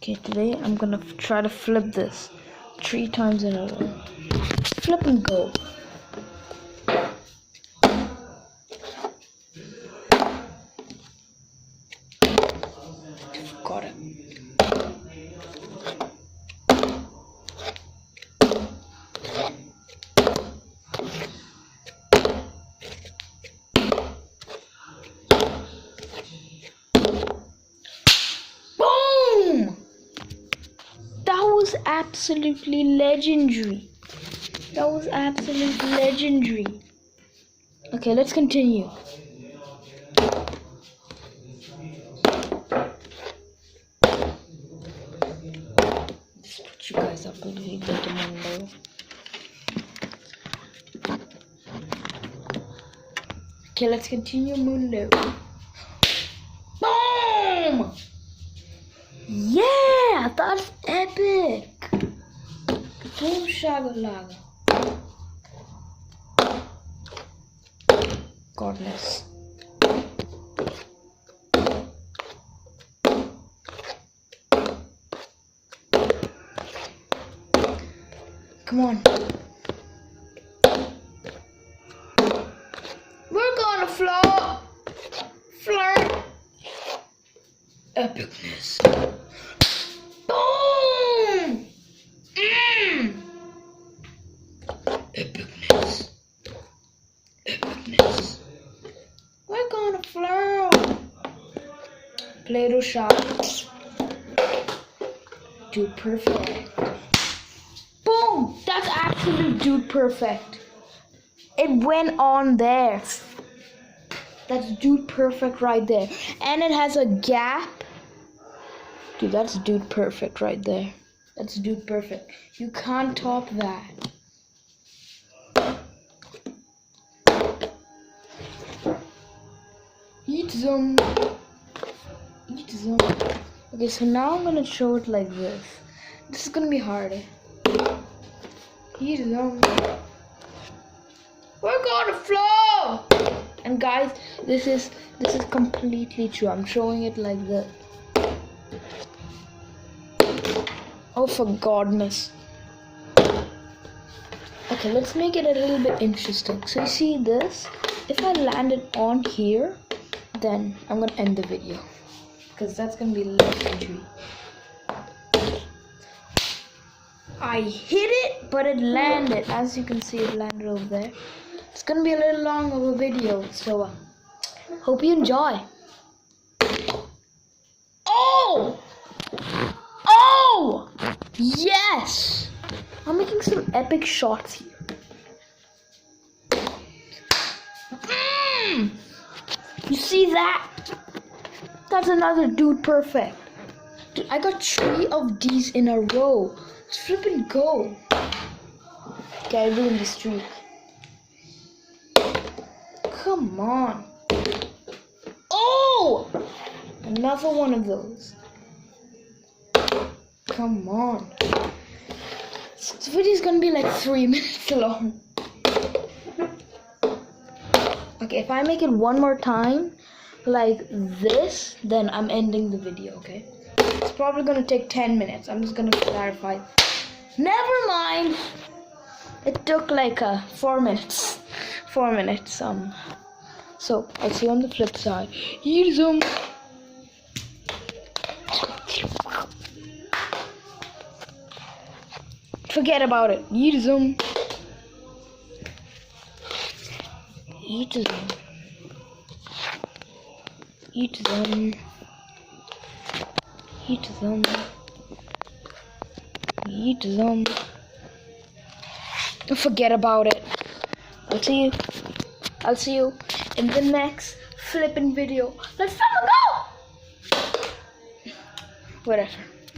Okay, today I'm gonna try to flip this 3 times in a row. Flip and go. Got it. Boom! That was absolutely legendary. That was absolutely legendary. Okay, let's continue. Just put you guys up a little bit in window. Okay, let's continue Mundo. Boom! Yeah, that's epic. Boom shagalaga. Godness. Come on. We're gonna flirt. Epicness. Boom! Epicness. Epicness. We're gonna flirt. Play-Doh shots. Dude perfect. Boom! That's absolute dude perfect. It went on there. That's dude perfect right there. And it has a gap. Dude, that's dude perfect right there. That's dude perfect. You can't top that. Eat some. Eat some. Okay, so now I'm gonna show it like this. This is gonna be harder. Eat some. We're gonna flow. And guys, this is completely true. I'm showing it like this. Oh, for godness. Okay, let's make it a little bit interesting. So you see this? If I land it on here, then I'm gonna end the video, because that's gonna be legendary. I hit it, but it landed. As you can see, it landed over there. It's gonna be a little long of a video, so hope you enjoy. Oh! Oh! Yes! I'm making some epic shots here. You see that? That's another dude perfect. Dude, I got 3 of these in a row. Let's flip and go. Okay, I ruined the streak. Come on. Oh! Another one of those. Come on. This video is gonna be like 3 minutes long. Okay, if I make it one more time, like this, then I'm ending the video, okay? It's probably gonna take 10 minutes. I'm just gonna clarify. Never mind. It took like 4 minutes. 4 minutes. So I'll see you on the flip side. Eat some. Forget about it. Eat some. Eat them. Eat them. Eat them. Eat them. Forget about it. I'll see you in the next flipping video. Let's go! Whatever.